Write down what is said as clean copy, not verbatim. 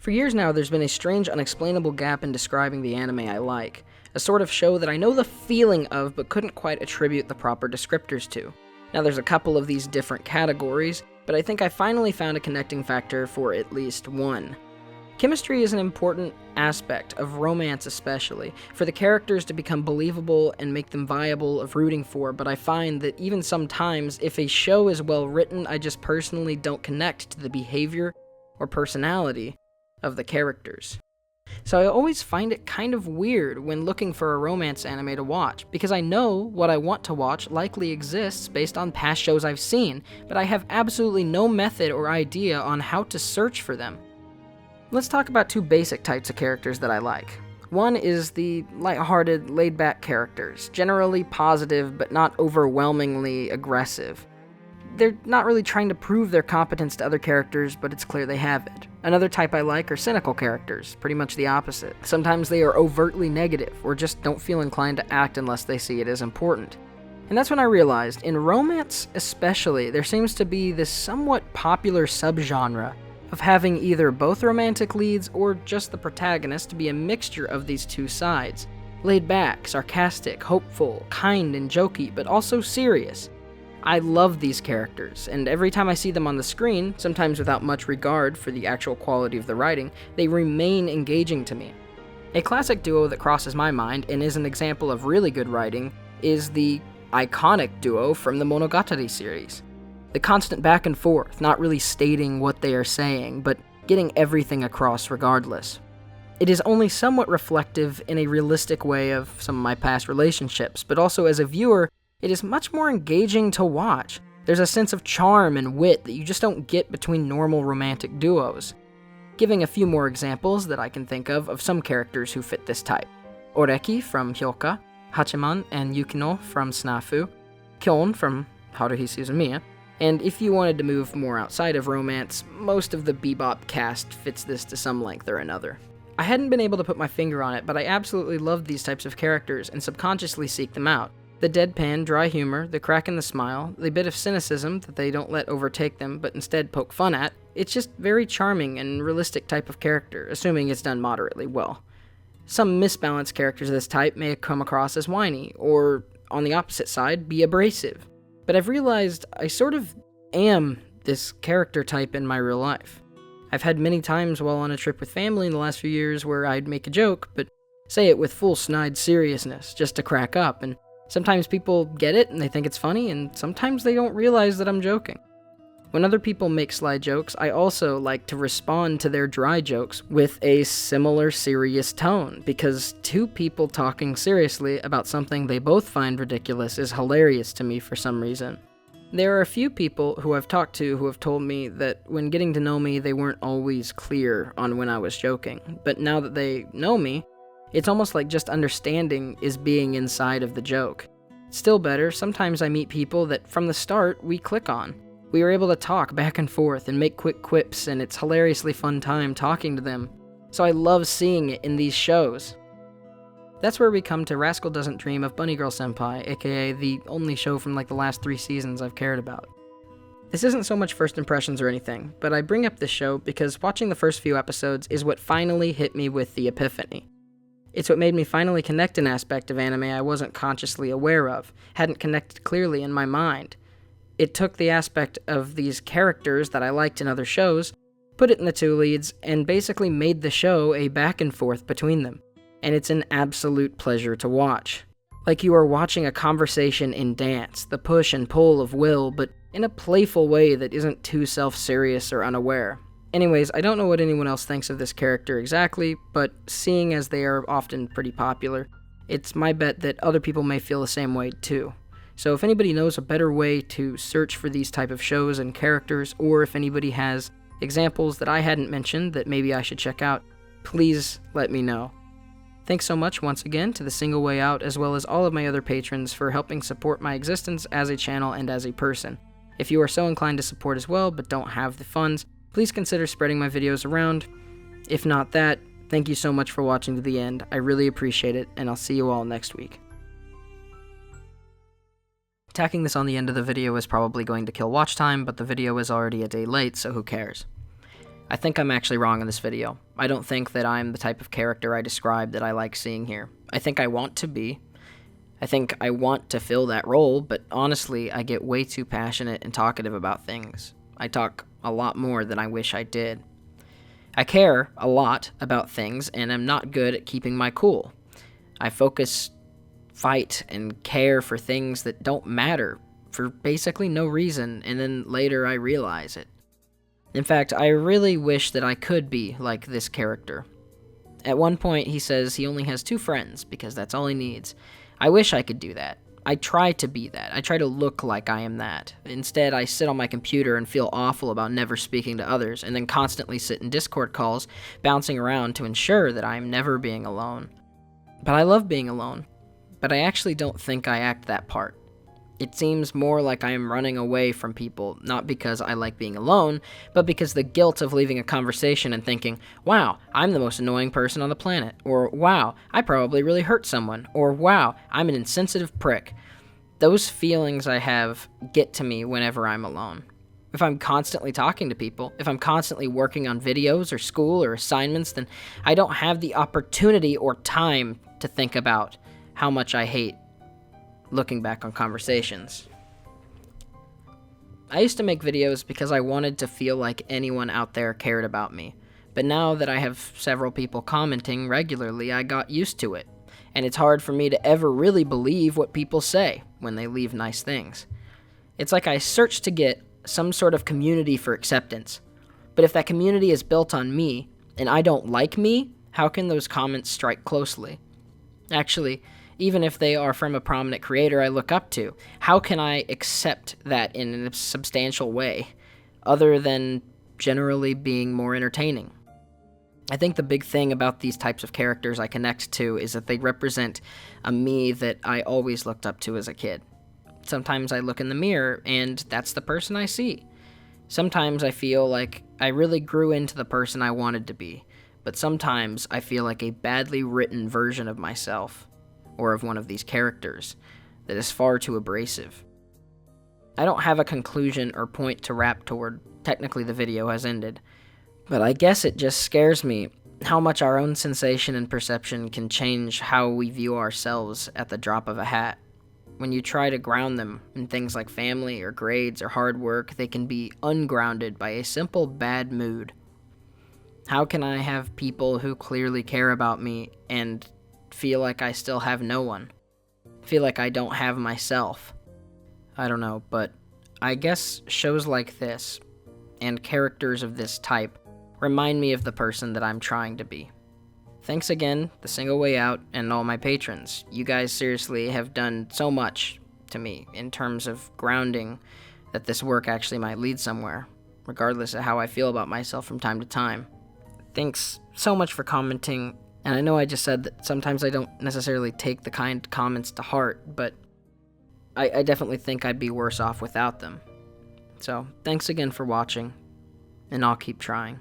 For years now, there's been a strange, unexplainable gap in describing the anime I like, a sort of show that I know the feeling of but couldn't quite attribute the proper descriptors to. Now there's a couple of these different categories, but I think I finally found a connecting factor for at least one. Chemistry is an important aspect of romance especially, for the characters to become believable and make them viable of rooting for, but I find that even sometimes, if a show is well written, I just personally don't connect to the behavior or personality of the characters. So I always find it kind of weird when looking for a romance anime to watch, because I know what I want to watch likely exists based on past shows I've seen, but I have absolutely no method or idea on how to search for them. Let's talk about two basic types of characters that I like. One is the lighthearted, laid-back characters, generally positive but not overwhelmingly aggressive. They're not really trying to prove their competence to other characters, but it's clear they have it. Another type I like are cynical characters, pretty much the opposite. Sometimes they are overtly negative, or just don't feel inclined to act unless they see it as important. And that's when I realized, in romance especially, there seems to be this somewhat popular subgenre of having either both romantic leads or just the protagonist to be a mixture of these two sides. Laid back, sarcastic, hopeful, kind and jokey, but also serious. I love these characters, and every time I see them on the screen, sometimes without much regard for the actual quality of the writing, they remain engaging to me. A classic duo that crosses my mind, and is an example of really good writing, is the iconic duo from the Monogatari series. The constant back and forth, not really stating what they are saying, but getting everything across regardless. It is only somewhat reflective in a realistic way of some of my past relationships, but also as a viewer, it is much more engaging to watch. There's a sense of charm and wit that you just don't get between normal romantic duos. Giving a few more examples that I can think of some characters who fit this type. Oreki from Hyoka, Hachiman and Yukino from Snafu, Kyon from Haruhi Suzumiya, and if you wanted to move more outside of romance, most of the Bebop cast fits this to some length or another. I hadn't been able to put my finger on it, but I absolutely love these types of characters and subconsciously seek them out. The deadpan, dry humor, the crack in the smile, the bit of cynicism that they don't let overtake them but instead poke fun at, it's just very charming and realistic type of character, assuming it's done moderately well. Some misbalanced characters of this type may come across as whiny, or, on the opposite side, be abrasive. But I've realized I sort of am this character type in my real life. I've had many times while on a trip with family in the last few years where I'd make a joke, but say it with full snide seriousness, just to crack up, and sometimes people get it and they think it's funny, and sometimes they don't realize that I'm joking. When other people make sly jokes, I also like to respond to their dry jokes with a similar serious tone, because two people talking seriously about something they both find ridiculous is hilarious to me for some reason. There are a few people who I've talked to who have told me that when getting to know me, they weren't always clear on when I was joking, but now that they know me, it's almost like just understanding is being inside of the joke. Still better, sometimes I meet people that from the start we click on. We are able to talk back and forth and make quick quips, and it's hilariously fun time talking to them. So I love seeing it in these shows. That's where we come to Rascal Doesn't Dream of Bunny Girl Senpai, aka the only show from like the last 3 seasons I've cared about. This isn't so much first impressions or anything, but I bring up this show because watching the first few episodes is what finally hit me with the epiphany. It's what made me finally connect an aspect of anime I wasn't consciously aware of, hadn't connected clearly in my mind. It took the aspect of these characters that I liked in other shows, put it in the two leads, and basically made the show a back and forth between them. And it's an absolute pleasure to watch. Like you are watching a conversation in dance, the push and pull of will, but in a playful way that isn't too self-serious or unaware. Anyways, I don't know what anyone else thinks of this character exactly, but seeing as they are often pretty popular, it's my bet that other people may feel the same way too. So if anybody knows a better way to search for these type of shows and characters, or if anybody has examples that I hadn't mentioned that maybe I should check out, please let me know. Thanks so much once again to The Single Way Out, as well as all of my other patrons for helping support my existence as a channel and as a person. If you are so inclined to support as well, but don't have the funds, please consider spreading my videos around. If not that, thank you so much for watching to the end. I really appreciate it, and I'll see you all next week. Tacking this on the end of the video is probably going to kill watch time, but the video is already a day late, so who cares? I think I'm actually wrong in this video. I don't think that I'm the type of character I described that I like seeing here. I think I want to be. I think I want to fill that role, but honestly, I get way too passionate and talkative about things. I talk a lot more than I wish I did. I care a lot about things, and I'm not good at keeping my cool. I focus, fight, and care for things that don't matter for basically no reason, and then later I realize it. In fact, I really wish that I could be like this character. At one point, he says he only has 2 friends because that's all he needs. I wish I could do that. I try to be that. I try to look like I am that. Instead, I sit on my computer and feel awful about never speaking to others, and then constantly sit in Discord calls, bouncing around to ensure that I am never being alone. But I love being alone. But I actually don't think I act that part. It seems more like I am running away from people, not because I like being alone, but because the guilt of leaving a conversation and thinking, wow, I'm the most annoying person on the planet, or wow, I probably really hurt someone, or wow, I'm an insensitive prick. Those feelings I have get to me whenever I'm alone. If I'm constantly talking to people, if I'm constantly working on videos or school or assignments, then I don't have the opportunity or time to think about how much I hate looking back on conversations. I used to make videos because I wanted to feel like anyone out there cared about me, but now that I have several people commenting regularly, I got used to it, and it's hard for me to ever really believe what people say when they leave nice things. It's like I search to get some sort of community for acceptance, but if that community is built on me, and I don't like me, how can those comments strike closely? Actually, even if they are from a prominent creator I look up to, how can I accept that in a substantial way, other than generally being more entertaining? I think the big thing about these types of characters I connect to is that they represent a me that I always looked up to as a kid. Sometimes I look in the mirror, and that's the person I see. Sometimes I feel like I really grew into the person I wanted to be, but sometimes I feel like a badly written version of myself, or of one of these characters, that is far too abrasive. I don't have a conclusion or point to wrap toward. Technically, the video has ended, but I guess it just scares me how much our own sensation and perception can change how we view ourselves at the drop of a hat. When you try to ground them in things like family or grades or hard work, they can be ungrounded by a simple bad mood. How can I have people who clearly care about me and feel like I still have no one? Feel like I don't have myself? I don't know, but I guess shows like this, and characters of this type, remind me of the person that I'm trying to be. Thanks again, The Single Way Out, and all my patrons. You guys seriously have done so much to me in terms of grounding that this work actually might lead somewhere, regardless of how I feel about myself from time to time. Thanks so much for commenting. And I know I just said that sometimes I don't necessarily take the kind comments to heart, but I definitely think I'd be worse off without them. So, thanks again for watching, and I'll keep trying.